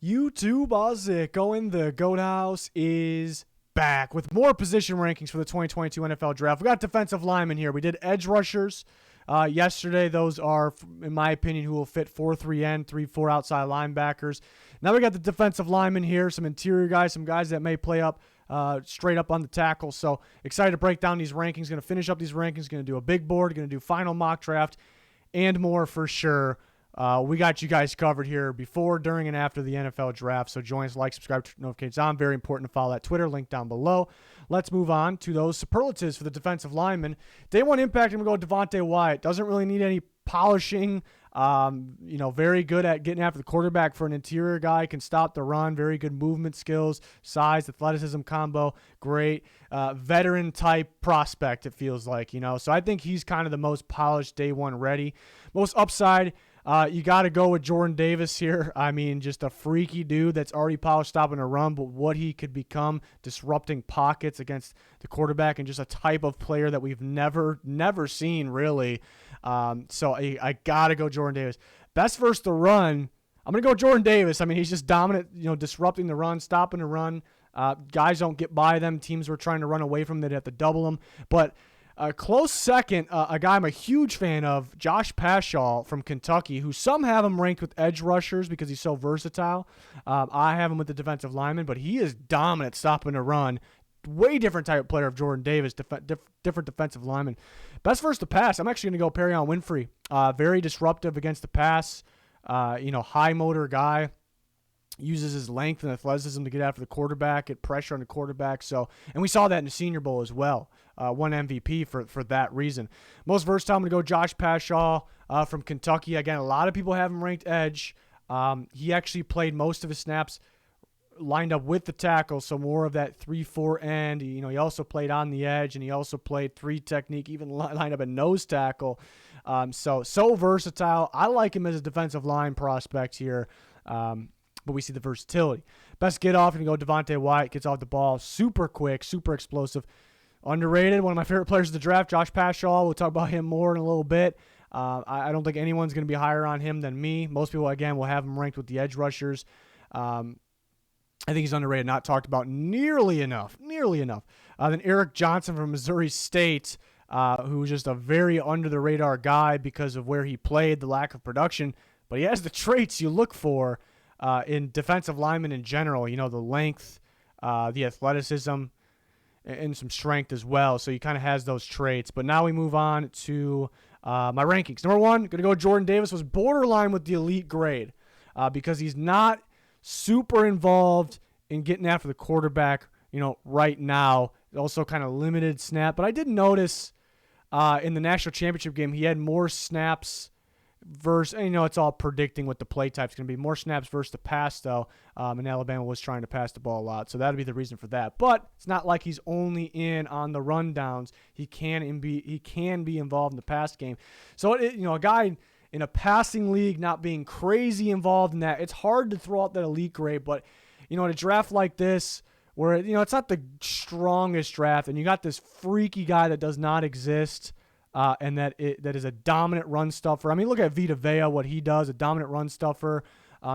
YouTube, how's it going? The GOAT House is back with more position rankings for the 2022 NFL Draft. We got defensive linemen here. We did edge rushers yesterday. Those are, in my opinion, who will fit 4-3 3-4 outside linebackers. Now we got the defensive linemen here, some interior guys, some guys that may play up straight up on the tackle. So excited to break down these rankings. Going to finish up these rankings. Going to do a big board. Going to do final mock draft and more for sure. We got you guys covered here before, during, and after the NFL draft. So join us, like, subscribe, turn notifications on. Very important to follow that Twitter link down below. Let's move on to those superlatives for the defensive lineman. Day one impact, I'm going to go Devonte Wyatt. Doesn't really need any polishing. Very good at getting after the quarterback for an interior guy. Can stop the run. Very good movement skills, size, athleticism combo. Great veteran type prospect, it feels like, So I think he's kind of the most polished day one ready. Most upside. You got to go with Jordan Davis here. I mean, just a freaky dude that's already polished stopping a run, but what he could become disrupting pockets against the quarterback and just a type of player that we've never seen, really. So I got to go Jordan Davis. Best versus the run, I'm going to go Jordan Davis. I mean, he's just dominant, disrupting the run, stopping the run. Guys don't get by them. Teams were trying to run away from them. They'd have to double them. But a close second, a guy I'm a huge fan of, Josh Paschal from Kentucky, who some have him ranked with edge rushers because he's so versatile. I have him with the defensive lineman, but he is dominant stopping a run. Way different type of player of Jordan Davis, different defensive lineman. Best versus the pass, I'm actually going to go Perrion Winfrey. Very disruptive against the pass, high motor guy. Uses his length and athleticism to get after the quarterback, get pressure on the quarterback. And we saw that in the Senior Bowl as well. Won MVP for that reason. Most versatile, I'm going to go Josh Paschal from Kentucky. Again, a lot of people have him ranked edge. He actually played most of his snaps lined up with the tackle, so more of that 3-4 end. He also played on the edge, and he also played 3 technique, even lined up a nose tackle. So versatile. I like him as a defensive line prospect here. But we see the versatility. Best get off, and go Devonte Wyatt. Gets off the ball super quick, super explosive. Underrated. One of my favorite players of the draft, Josh Paschal. We'll talk about him more in a little bit. I don't think anyone's going to be higher on him than me. Most people, again, will have him ranked with the edge rushers. I think he's underrated, not talked about nearly enough. Then Eric Johnson from Missouri State, who was just a very under-the-radar guy because of where he played, the lack of production. But he has the traits you look for in defensive linemen in general, the length, the athleticism, and some strength as well. So he kind of has those traits. But now we move on to my rankings. Number one, going to go Jordan Davis, was borderline with the elite grade because he's not super involved in getting after the quarterback, right now. Also kind of limited snap. But I did notice in the national championship game, he had more snaps versus, it's all predicting what the play type's going to be. More snaps versus the pass, though, and Alabama was trying to pass the ball a lot, so that would be the reason for that. But it's not like he's only in on the rundowns. He can be involved in the pass game. So, a guy in a passing league not being crazy involved in that, it's hard to throw out that elite grade. But, in a draft like this, where, it's not the strongest draft, and you got this freaky guy that does not exist, and that is a dominant run stuffer. I mean, look at Vita Vea, what he does, a dominant run stuffer.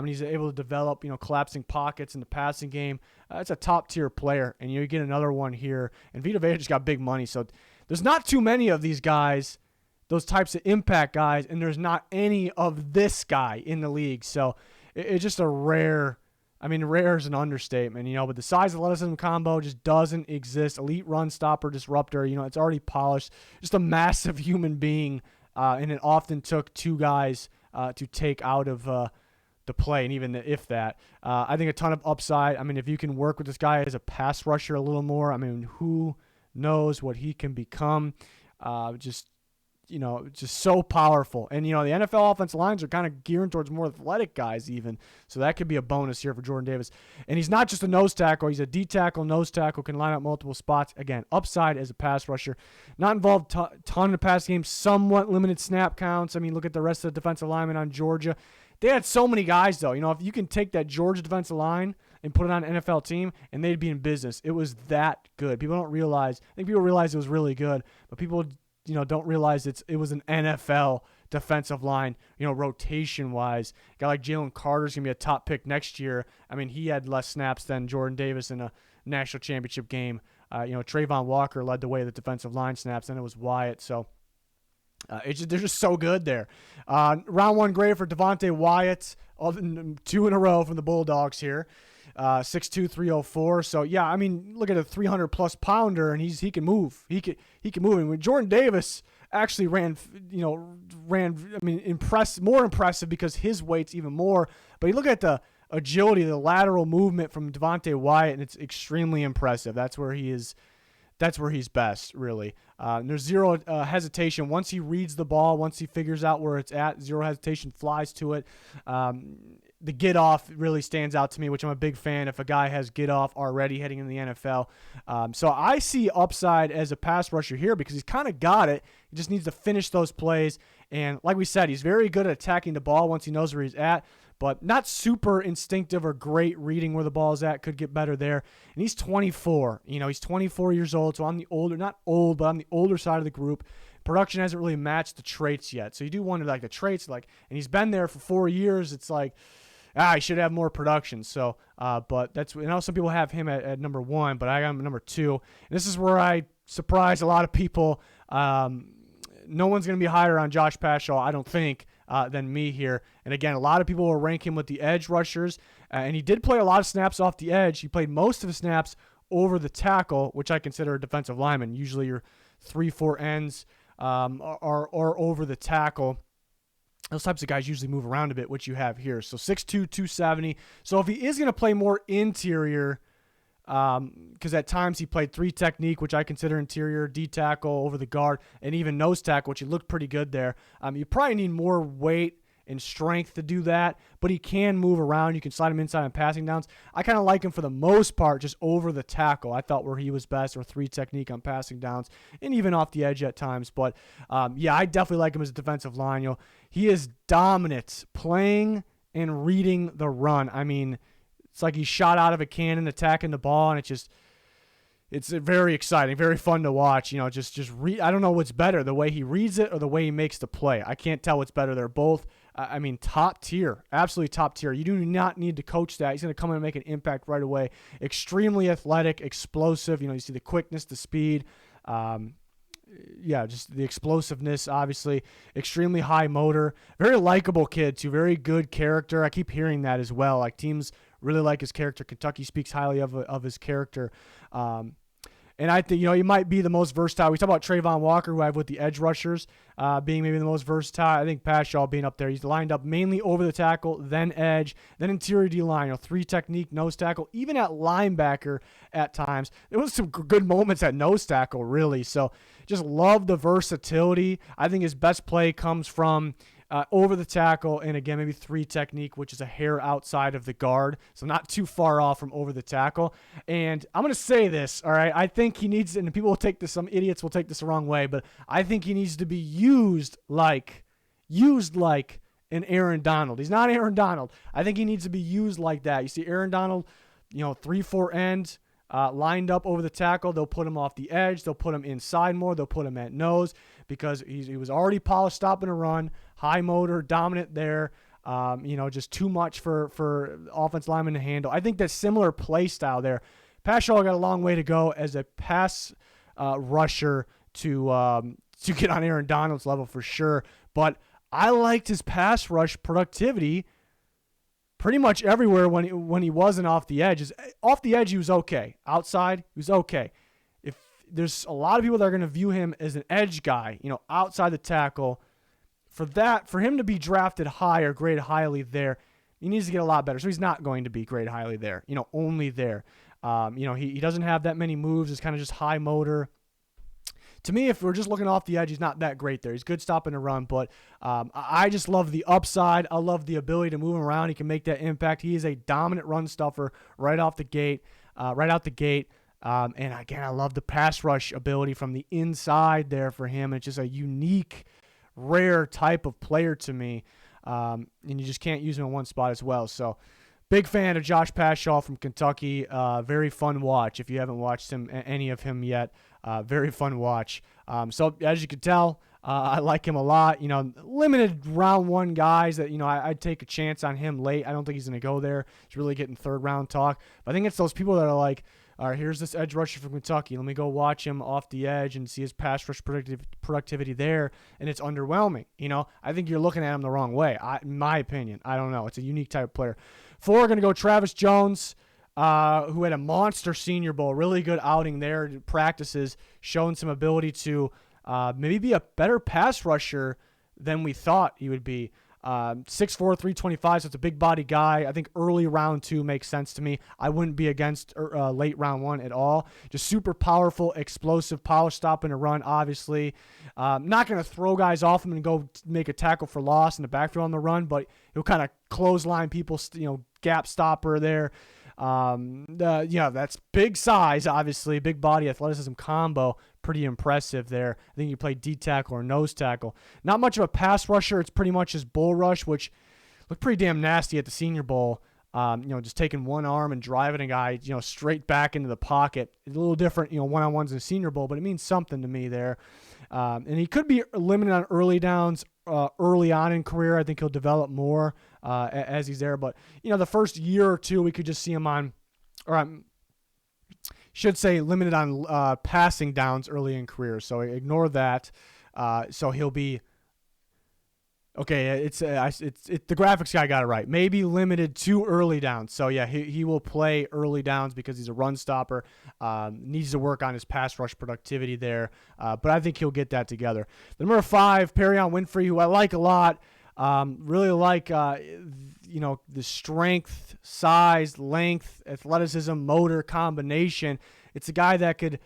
He's able to develop, collapsing pockets in the passing game. It's a top-tier player, and you get another one here. And Vita Vea just got big money, so there's not too many of these guys, those types of impact guys, and there's not any of this guy in the league. So it's just a rare. Rare is an understatement, but the size athleticism combo just doesn't exist. Elite run stopper, disruptor, it's already polished. Just a massive human being, and it often took 2 guys to take out of the play, and even if that. I think a ton of upside. If you can work with this guy as a pass rusher a little more, who knows what he can become. Just so powerful. And, the NFL offensive lines are kind of gearing towards more athletic guys even. So that could be a bonus here for Jordan Davis. And he's not just a nose tackle. He's a D-tackle, nose tackle, can line up multiple spots. Again, upside as a pass rusher. Not involved ton in the pass game, somewhat limited snap counts. Look at the rest of the defensive linemen on Georgia. They had so many guys, though. If you can take that Georgia defensive line and put it on an NFL team, and they'd be in business. It was that good. People don't realize. I think people realize it was really good, but people don't realize it was an NFL defensive line, rotation-wise. A guy like Jalen Carter's going to be a top pick next year. I mean, he had less snaps than Jordan Davis in a national championship game. Trayvon Walker led the way with defensive line snaps, and it was Wyatt. So they're just so good there. Round 1 grade for Devonte Wyatt, 2 in a row from the Bulldogs here. 6'2", 304. So yeah, I mean, look at a 300-plus pounder, and he can move. He can move. And when Jordan Davis actually ran. I mean, more impressive because his weight's even more. But you look at the agility, the lateral movement from Devonte Wyatt, and it's extremely impressive. That's where he is. That's where he's best, really. There's zero hesitation. Once he reads the ball, once he figures out where it's at, zero hesitation, flies to it. The get-off really stands out to me, which I'm a big fan if a guy has get-off already heading into the NFL. So I see upside as a pass rusher here because he's kind of got it. He just needs to finish those plays. And like we said, he's very good at attacking the ball once he knows where he's at, but not super instinctive or great reading where the ball is at. Could get better there. And he's 24. He's 24 years old, so I'm not old, but I'm the older side of the group. Production hasn't really matched the traits yet. So you do wonder, the traits, and he's been there for 4 years. It's he should have more production. So, but that's, some people have him at number 1, but I got him at number 2. And this is where I surprise a lot of people. No one's going to be higher on Josh Paschal, I don't think, than me here. And again, a lot of people will rank him with the edge rushers, and he did play a lot of snaps off the edge. He played most of his snaps over the tackle, which I consider a defensive lineman. Usually your 3-4 ends are over the tackle. Those types of guys usually move around a bit, which you have here. So 6'2", 270. So if he is going to play more interior, because at times he played 3 technique, which I consider interior, D tackle over the guard, and even nose tackle, which he looked pretty good there. You probably need more weight and strength to do that, but he can move around. You can slide him inside on passing downs. I kind of like him for the most part just over the tackle. I thought where he was best, or 3 technique on passing downs, and even off the edge at times. But yeah, I definitely like him as a defensive line. He is dominant playing and reading the run. I mean, it's like he's shot out of a cannon attacking the ball, and it's very exciting, very fun to watch. Just read. I don't know what's better, the way he reads it or the way he makes the play. I can't tell what's better. They're both, top tier, absolutely top tier. You do not need to coach that. He's going to come in and make an impact right away. Extremely athletic, explosive. You see the quickness, the speed. Just the explosiveness, obviously. Extremely high motor. Very likable kid, too. Very good character. I keep hearing that as well. Teams really like his character. Kentucky speaks highly of his character. And I think, he might be the most versatile. We talk about Trayvon Walker, who I have with the edge rushers, being maybe the most versatile. I think Paschal being up there. He's lined up mainly over the tackle, then edge, then interior D-line. 3 technique, nose tackle, even at linebacker at times. There was some good moments at nose tackle, really. So just love the versatility. I think his best play comes from over the tackle, and again, maybe 3 technique, which is a hair outside of the guard, so not too far off from over the tackle. And I'm going to say this, all right? I think he needs, and people will take this, some idiots will take this the wrong way, but I think he needs to be used like an Aaron Donald. He's not Aaron Donald. I think he needs to be used like that. You see Aaron Donald, 3-4 end, lined up over the tackle. They'll put him off the edge. They'll put him inside more. They'll put him at nose because he was already polished, stopping a run, high motor, dominant there. Just too much for offense lineman to handle. I think that similar play style there. Paschal got a long way to go as a pass rusher to get on Aaron Donald's level for sure. But I liked his pass rush productivity pretty much everywhere when he wasn't off the edge. Off the edge, he was okay. Outside, he was okay. If there's a lot of people that are going to view him as an edge guy, outside the tackle, for him to be drafted high or graded highly there, he needs to get a lot better. So he's not going to be graded highly there, only there. He doesn't have that many moves. It's kind of just high motor. To me, if we're just looking off the edge, he's not that great there. He's good stopping a run, but I just love the upside. I love the ability to move him around. He can make that impact. He is a dominant run stuffer right out the gate. And again, I love the pass rush ability from the inside there for him. It's just a unique, rare type of player to me, and you just can't use him in one spot as well. So big fan of Josh Paschal from Kentucky. Very fun watch. If you haven't watched any of him yet, very fun watch. So as you can tell, I like him a lot. Limited round 1 guys that, I'd take a chance on him late. I don't think he's going to go there. He's really getting 3rd round talk. But I think it's those people that are like, all right, here's this edge rusher from Kentucky. Let me go watch him off the edge and see his pass rush productivity there, and it's underwhelming. I think you're looking at him the wrong way, in my opinion. I don't know. It's a unique type of player. 4, going to go Travis Jones, who had a monster Senior Bowl, really good outing there, practices, showing some ability to maybe be a better pass rusher than we thought he would be. 6'4", 325, so it's a big body guy. I think early round 2 makes sense to me. I wouldn't be against late round 1 at all. Just super powerful, explosive, power stop in a run, obviously. Not going to throw guys off him and go make a tackle for loss in the backfield on the run, but he'll kind of clothesline people, gap stopper there. That's big size, obviously, big body, athleticism combo. Pretty impressive there. I think you play D tackle or nose tackle. Not much of a pass rusher. It's pretty much his bull rush, which looked pretty damn nasty at the Senior Bowl. Just taking one arm and driving a guy, straight back into the pocket. It's a little different, one-on-ones in the Senior Bowl, but it means something to me there. And he could be limited on early downs early on in career. I think he'll develop more as he's there. But, the first year or 2, we could just see him on, should say limited on passing downs early in career. So ignore that. So he'll be okay. It's the graphics guy got it right. Maybe limited to early downs. So yeah, he will play early downs because he's a run stopper. Needs to work on his pass rush productivity there. But I think he'll get that together. The number 5, Perrion Winfrey, who I like a lot. Really like, the strength, size, length, athleticism, motor combination. It's a guy that could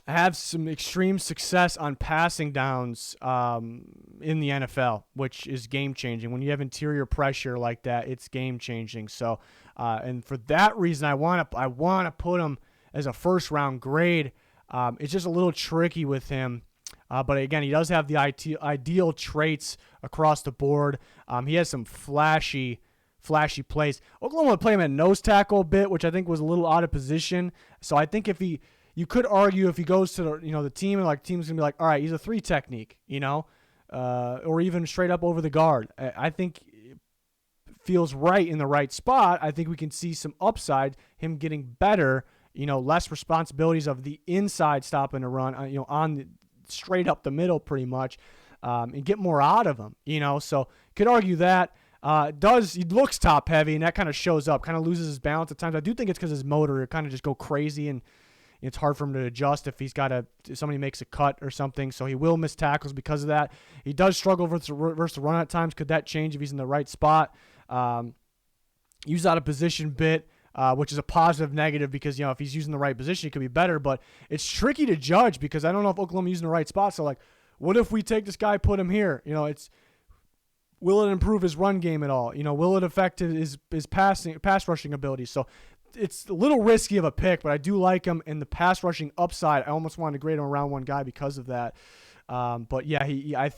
have some extreme success on passing downs in the NFL, which is game-changing. When you have interior pressure like that, it's game-changing. So, and for that reason, I want to put him as a first-round grade. It's just a little tricky with him. But again, he does have the ideal traits across the board. He has some flashy plays. Oklahoma played him at nose tackle a bit, which I think was a little out of position. So I think you could argue if he goes to the team, and like team's gonna be like, all right, he's a 3 technique, or even straight up over the guard. I think it feels right in the right spot. I think we can see some upside, him getting better. Less responsibilities of the inside stop and a run. On the straight up the middle pretty much, and get more out of him, so could argue that. He looks top heavy, and that kind of shows up, kind of loses his balance at times. I do think it's because his motor kind of just go crazy, and it's hard for him to adjust if somebody makes a cut or something, so he will miss tackles because of that. He does struggle versus the run at times. Could that change if he's in the right spot? Use out of position bit, which is a positive negative because, if he's using the right position, he could be better. But it's tricky to judge because I don't know if Oklahoma's using the right spot. So, what if we take this guy, put him here? Will it improve his run game at all? Will it affect his pass rushing abilities? So it's a little risky of a pick, but I do like him. And the pass rushing upside, I almost wanted to grade him a round 1 guy because of that. But yeah,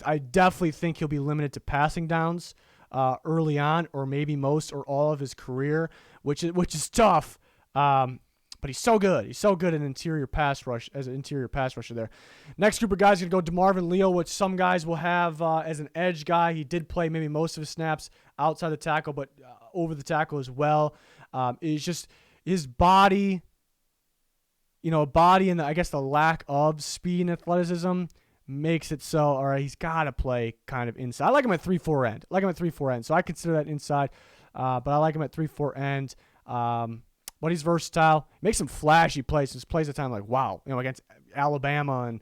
I definitely think he'll be limited to passing downs early on, or maybe most or all of his career, which is tough. But he's so good. He's so good at interior pass rush as an interior pass rusher there. Next group of guys going to go Demarvin Leal, which some guys will have as an edge guy. He did play maybe most of his snaps outside the tackle, but over the tackle as well. It's just his body, body and the lack of speed and athleticism makes it so, all right, he's got to play kind of inside. I like him at 3-4 end. So I consider that inside, but I like him at 3-4 end. But he's versatile. Makes some flashy plays. His plays at time like, wow, against Alabama and,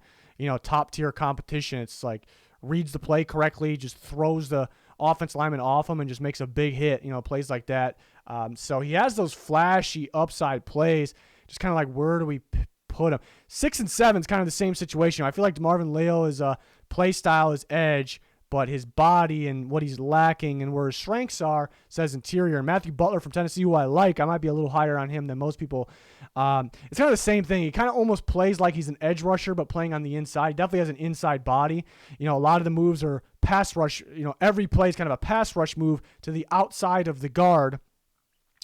top tier competition. It's like reads the play correctly, just throws the offensive lineman off him and just makes a big hit, plays like that. So he has those flashy upside plays, just kind of like, where do we put him? 6 and 7 is kind of the same situation. I feel like Demarvin Leal is play style is edge, but his body and what he's lacking and where his strengths are says interior. And Matthew Butler from Tennessee, who I like, I might be a little higher on him than most people. It's kind of the same thing. He kind of almost plays like he's an edge rusher, but playing on the inside. He definitely has an inside body. A lot of the moves are pass rush. Every play is kind of a pass rush move to the outside of the guard,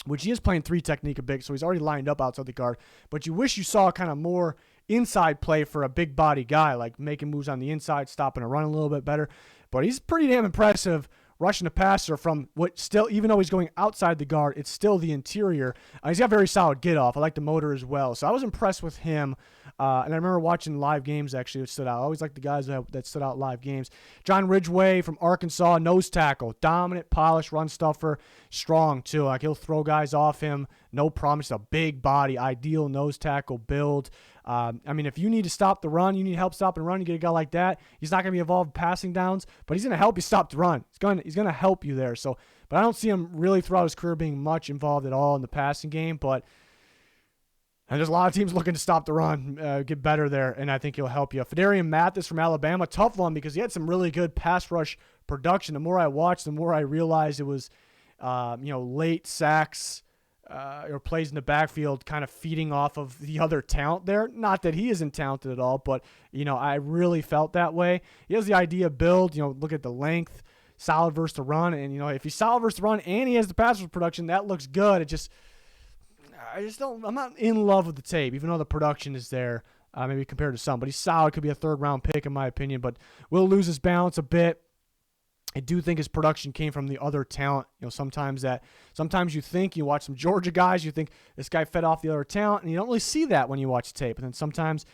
which he is playing 3 technique a bit, so he's already lined up outside the guard. But you wish you saw kind of more inside play for a big body guy, like making moves on the inside, stopping a run a little bit better. But he's pretty damn impressive rushing the passer from what still, even though he's going outside the guard, it's still the interior. He's got very solid get off. I like the motor as well. So I was impressed with him. And I remember watching live games, actually, it stood out. I always like the guys that stood out live games. John Ridgway from Arkansas, nose tackle, dominant, polished, run stuffer, strong too. Like he'll throw guys off him, no problem. Just a big body, ideal nose tackle build. I mean, if you need to stop the run, you need help stopping the run, you get a guy like that. He's not going to be involved in passing downs, but he's going to help you stop the run. He's going to help you there. So, but I don't see him really throughout his career being much involved at all in the passing game. But and there's a lot of teams looking to stop the run, get better there, and I think he'll help you. Fedarian Mathis from Alabama, tough one because he had some really good pass rush production. The more I watched, the more I realized it was, late sacks. Or plays in the backfield kind of feeding off of the other talent there. Not that he isn't talented at all, but, I really felt that way. He has the idea build, look at the length, solid versus the run. And, if he's solid versus the run and he has the pass production, that looks good. I'm not in love with the tape, even though the production is there, maybe compared to some. But he's solid, could be a 3rd-round pick in my opinion, but will lose his balance a bit. I do think his production came from the other talent. Sometimes you think, you watch some Georgia guys, you think this guy fed off the other talent, and you don't really see that when you watch the tape. And then sometimes,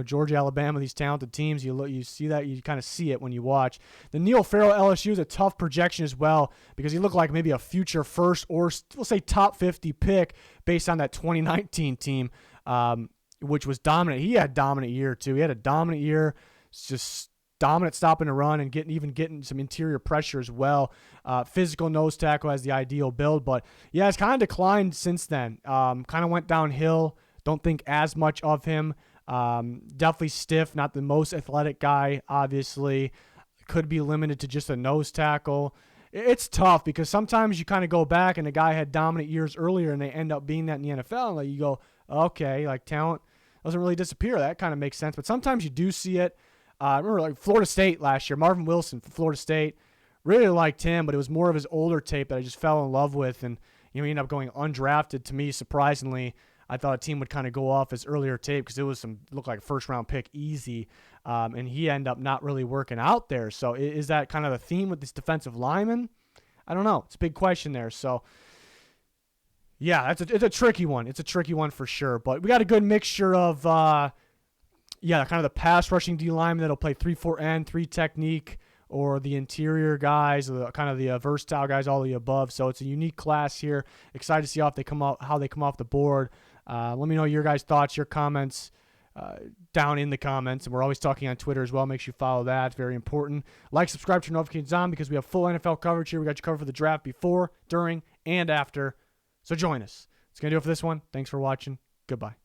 Georgia, Alabama, these talented teams, you see that, you kind of see it when you watch. The Neil Farrell LSU is a tough projection as well because he looked like maybe a future first or we'll say top 50 pick based on that 2019 team, which was dominant. He had a dominant year too. He had a dominant year. It's just dominant stopping the run and getting some interior pressure as well. Physical nose tackle has the ideal build, but yeah, it's kind of declined since then. Kind of went downhill. Don't think as much of him. Definitely stiff, not the most athletic guy, obviously. Could be limited to just a nose tackle. It's tough because sometimes you kind of go back and the guy had dominant years earlier and they end up being that in the NFL. And like you go, okay, like talent doesn't really disappear. That kind of makes sense. But sometimes you do see it. I remember like Florida State last year, Marvin Wilson from Florida State, really liked him, but it was more of his older tape that I just fell in love with. And, he ended up going undrafted. To me, surprisingly, I thought a team would kind of go off his earlier tape because it was looked like a 1st-round pick easy. And he ended up not really working out there. So is that kind of the theme with this defensive lineman? I don't know. It's a big question there. So, yeah, it's a tricky one. It's a tricky one for sure. But we got a good mixture of kind of the pass rushing D lineman that'll play 3-4-N, 3 technique, or the interior guys, or kind of the versatile guys, all the above. So it's a unique class here. Excited to see how they come off the board. Let me know your guys' thoughts, your comments down in the comments. And we're always talking on Twitter as well. Make sure you follow that. It's very important. Like, subscribe, turn notifications on because we have full NFL coverage here. We got you covered for the draft before, during, and after. So join us. That's going to do it for this one. Thanks for watching. Goodbye.